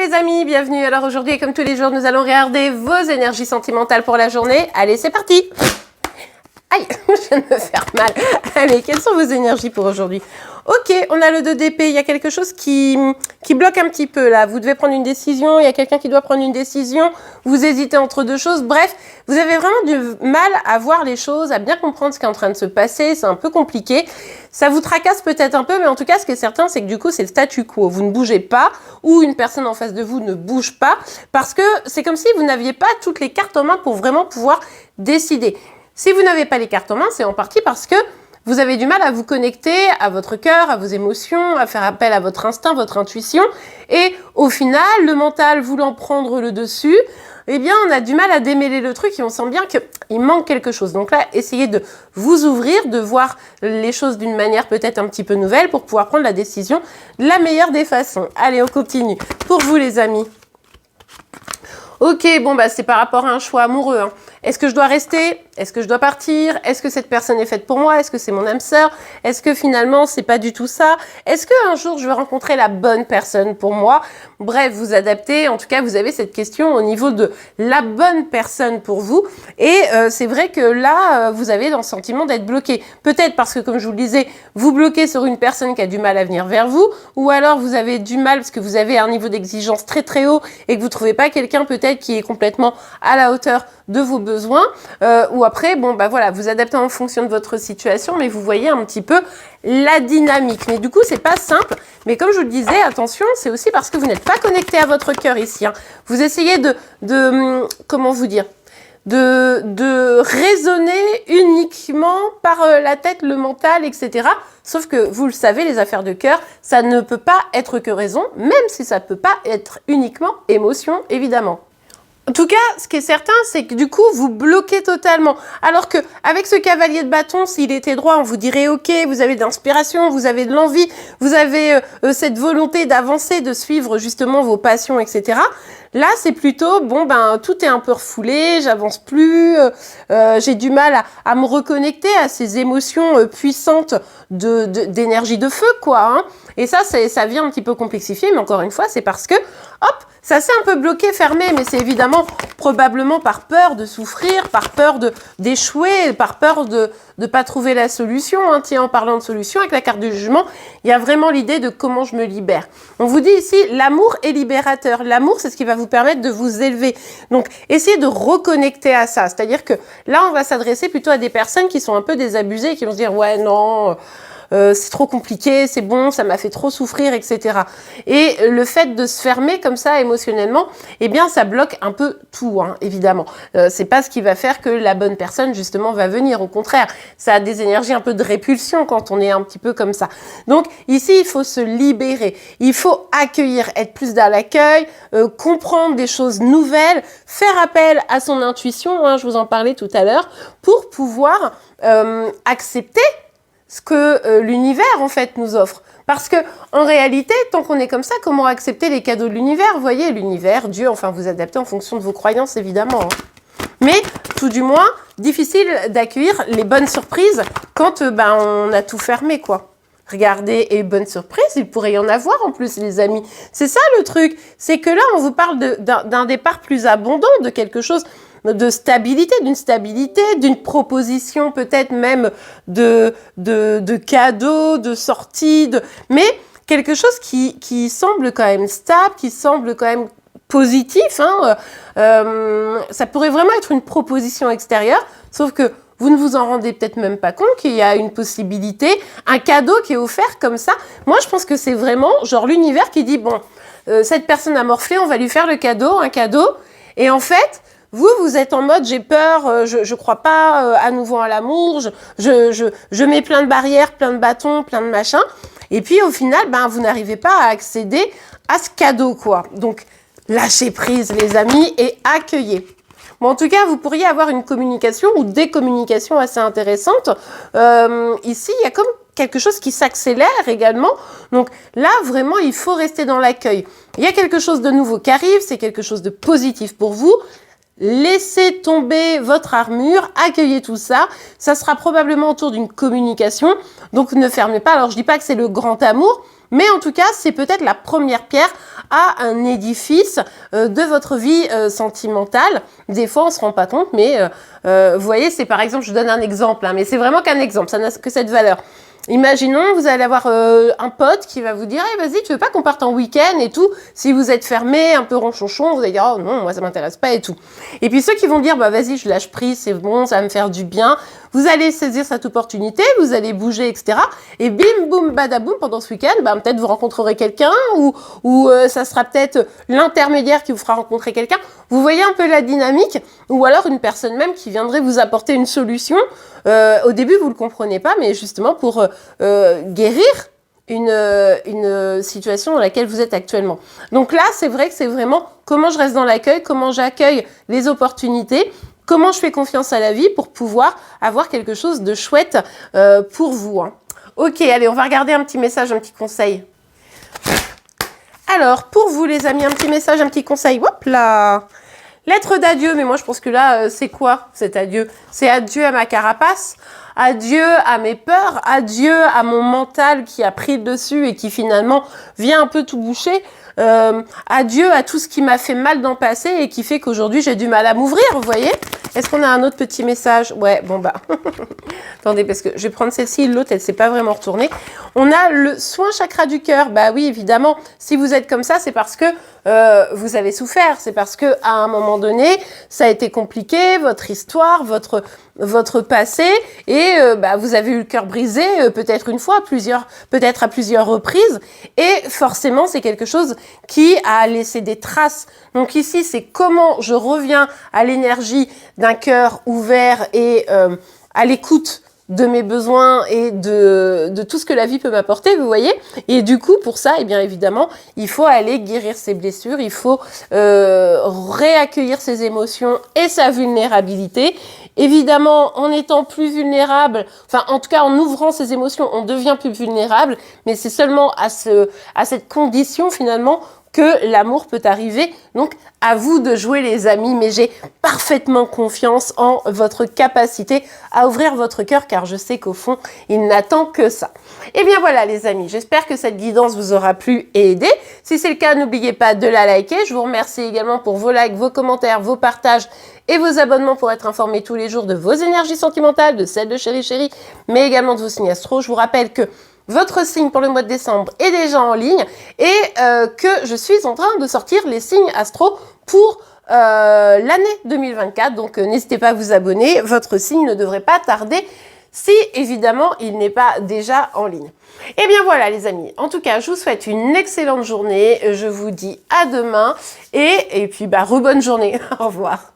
les amis, bienvenue. Alors aujourd'hui, comme tous les jours, nous allons regarder vos énergies sentimentales pour la journée. Allez, c'est parti. Aïe, je viens de me faire mal. Allez, quelles sont vos énergies pour aujourd'hui? Ok, on a le 2 d'épée. Il y a quelque chose qui bloque un petit peu là. Vous devez prendre une décision. Il y a quelqu'un qui doit prendre une décision. Vous hésitez entre deux choses. Bref, vous avez vraiment du mal à voir les choses, à bien comprendre ce qui est en train de se passer. C'est un peu compliqué. Ça vous tracasse peut-être un peu, mais en tout cas, ce qui est certain, c'est que du coup, c'est le statu quo. Vous ne bougez pas ou une personne en face de vous ne bouge pas parce que c'est comme si vous n'aviez pas toutes les cartes en main pour vraiment pouvoir décider. Si vous n'avez pas les cartes en main, c'est en partie parce que vous avez du mal à vous connecter à votre cœur, à vos émotions, à faire appel à votre instinct, votre intuition. Et au final, le mental voulant prendre le dessus, eh bien, on a du mal à démêler le truc et on sent bien qu'il manque quelque chose. Donc là, essayez de vous ouvrir, de voir les choses d'une manière peut-être un petit peu nouvelle pour pouvoir prendre la décision de la meilleure des façons. Allez, on continue. Pour vous, les amis. Ok, bon, bah, c'est par rapport à un choix amoureux, hein. Est-ce que je dois rester? Est-ce que je dois partir? Est-ce que cette personne est faite pour moi? Est-ce que c'est mon âme sœur? Est-ce que finalement, c'est pas du tout ça? Est-ce qu'un jour, je vais rencontrer la bonne personne pour moi? Bref, vous adaptez. En tout cas, vous avez cette question au niveau de la bonne personne pour vous. Et c'est vrai que là, vous avez dans le sentiment d'être bloqué. Peut-être parce que, comme je vous le disais, vous bloquez sur une personne qui a du mal à venir vers vous. Ou alors, vous avez du mal parce que vous avez un niveau d'exigence très très haut et que vous trouvez pas quelqu'un peut-être qui est complètement à la hauteur de vos besoins, ou après, bon, bah voilà, vous adaptez en fonction de votre situation, mais vous voyez un petit peu la dynamique. Mais du coup, c'est pas simple. Mais comme je vous le disais, attention, c'est aussi parce que vous n'êtes pas connecté à votre cœur ici, hein. Vous essayez comment vous dire, de raisonner uniquement par la tête, le mental, etc. Sauf que, vous le savez, les affaires de cœur, ça ne peut pas être que raison, même si ça peut pas être uniquement émotion, évidemment. En tout cas, ce qui est certain, c'est que du coup, vous bloquez totalement. Alors que avec ce cavalier de bâton, s'il était droit, on vous dirait ok, vous avez de l'inspiration, vous avez de l'envie, vous avez cette volonté d'avancer, de suivre justement vos passions, etc. Là, c'est plutôt, bon, ben, tout est un peu refoulé, j'avance plus, j'ai du mal à me reconnecter à ces émotions puissantes d'énergie de feu, quoi, hein. Et ça vient un petit peu complexifier, mais encore une fois, c'est parce que, hop, ça s'est un peu bloqué, fermé, mais c'est évidemment probablement par peur de souffrir, par peur d'échouer, par peur de pas trouver la solution, hein. Tiens, en parlant de solution, avec la carte du jugement, il y a vraiment l'idée de comment je me libère. On vous dit ici, l'amour est libérateur. L'amour, c'est ce qui va vous permettre de vous élever. Donc, essayez de reconnecter à ça. C'est-à-dire que là, on va s'adresser plutôt à des personnes qui sont un peu désabusées et qui vont se dire, ouais, non, c'est trop compliqué, c'est bon, ça m'a fait trop souffrir, etc. Et le fait de se fermer comme ça émotionnellement, eh bien, ça bloque un peu tout, hein, évidemment. C'est pas ce qui va faire que la bonne personne, justement, va venir. Au contraire, ça a des énergies un peu de répulsion quand on est un petit peu comme ça. Donc, ici, il faut se libérer. Il faut accueillir, être plus dans l'accueil, comprendre des choses nouvelles, faire appel à son intuition, hein, je vous en parlais tout à l'heure, pour pouvoir accepter ce que l'univers, en fait, nous offre. Parce que, en réalité, tant qu'on est comme ça, comment accepter les cadeaux de l'univers? Vous voyez, l'univers, Dieu, enfin, vous adaptez en fonction de vos croyances, évidemment, hein. Mais, tout du moins, difficile d'accueillir les bonnes surprises quand on a tout fermé, quoi. Regardez, et bonne surprise, il pourrait y en avoir en plus, les amis. C'est ça le truc, c'est que là, on vous parle d'un départ plus abondant, de quelque chose de stabilité, d'une proposition peut-être même de cadeaux, de sorties, mais quelque chose qui semble quand même stable, qui semble quand même positif, hein. Ça pourrait vraiment être une proposition extérieure, sauf que vous ne vous en rendez peut-être même pas compte qu'il y a une possibilité, un cadeau qui est offert comme ça. Moi, je pense que c'est vraiment genre l'univers qui dit, bon, cette personne a morflé, on va lui faire un cadeau. Et en fait, vous êtes en mode, j'ai peur, je crois pas à nouveau à l'amour, je mets plein de barrières, plein de bâtons, plein de machins. Et puis, au final, vous n'arrivez pas à accéder à ce cadeau, quoi. Donc, lâchez prise, les amis, et accueillez. Bon, en tout cas, vous pourriez avoir une communication ou des communications assez intéressantes. Ici, il y a comme quelque chose qui s'accélère également. Donc là, vraiment, il faut rester dans l'accueil. Il y a quelque chose de nouveau qui arrive, c'est quelque chose de positif pour vous. Laissez tomber votre armure, accueillez tout ça. Ça sera probablement autour d'une communication. Donc ne fermez pas. Alors, je dis pas que c'est le grand amour, Mais en tout cas, c'est peut-être la première pierre à un édifice de votre vie sentimentale. Des fois, on se rend pas compte, mais vous voyez, c'est par exemple, je donne un exemple, hein, mais c'est vraiment qu'un exemple, ça n'a que cette valeur. Imaginons, vous allez avoir un pote qui va vous dire hey, vas-y, tu veux pas qu'on parte en week-end et tout. Si vous êtes fermé, un peu ronchonchon, vous allez dire oh non, moi ça m'intéresse pas et tout. Et puis ceux qui vont dire bah vas-y, je lâche prise, c'est bon, ça va me faire du bien. Vous allez saisir cette opportunité, vous allez bouger, etc. Et bim, boum, badaboum, pendant ce week-end, bah, peut-être vous rencontrerez quelqu'un ou ça sera peut-être l'intermédiaire qui vous fera rencontrer quelqu'un. Vous voyez un peu la dynamique, ou alors une personne même qui viendrait vous apporter une solution. Au début, vous le comprenez pas, mais justement pour guérir une situation dans laquelle vous êtes actuellement. Donc là, c'est vrai que c'est vraiment comment je reste dans l'accueil, comment j'accueille les opportunités, comment je fais confiance à la vie pour pouvoir avoir quelque chose de chouette pour vous. Hein. Ok, allez, on va regarder un petit message, un petit conseil. Alors, pour vous les amis, un petit message, un petit conseil. Hop là! Lettre d'adieu, mais moi je pense que là, c'est quoi cet adieu? C'est adieu à ma carapace, adieu à mes peurs, adieu à mon mental qui a pris le dessus et qui finalement vient un peu tout boucher. Adieu à tout ce qui m'a fait mal dans le passé et qui fait qu'aujourd'hui j'ai du mal à m'ouvrir, vous voyez? Est-ce qu'on a un autre petit message? Ouais, bon bah, attendez, parce que je vais prendre celle-ci, l'autre elle s'est pas vraiment retournée. On a le soin chakra du cœur. Bah oui, évidemment, si vous êtes comme ça, c'est parce que vous avez souffert, c'est parce que à un moment donné, ça a été compliqué, votre histoire, votre passé, et bah, vous avez eu le cœur brisé, peut-être une fois, peut-être à plusieurs reprises, et forcément, c'est quelque chose qui a laissé des traces. Donc ici, c'est comment je reviens à l'énergie d'un cœur ouvert et à l'écoute de mes besoins et de tout ce que la vie peut m'apporter, vous voyez. Et du coup, pour ça, eh bien évidemment, il faut aller guérir ses blessures, il faut réaccueillir ses émotions et sa vulnérabilité. Évidemment, en étant plus vulnérable, enfin en tout cas en ouvrant ses émotions, on devient plus vulnérable, mais c'est seulement à cette condition finalement que l'amour peut arriver. Donc, à vous de jouer les amis, mais j'ai parfaitement confiance en votre capacité à ouvrir votre cœur, car je sais qu'au fond, il n'attend que ça. Et bien voilà les amis, j'espère que cette guidance vous aura plu et aidé. Si c'est le cas, n'oubliez pas de la liker. Je vous remercie également pour vos likes, vos commentaires, vos partages et vos abonnements pour être informés tous les jours de vos énergies sentimentales, de celles de Chérie Chérie, mais également de vos signes astro. Je vous rappelle que votre signe pour le mois de décembre est déjà en ligne et que je suis en train de sortir les signes astro pour l'année 2024. Donc n'hésitez pas à vous abonner, votre signe ne devrait pas tarder si évidemment il n'est pas déjà en ligne. Et bien voilà les amis, en tout cas je vous souhaite une excellente journée, je vous dis à demain et puis bah rebonne journée, au revoir.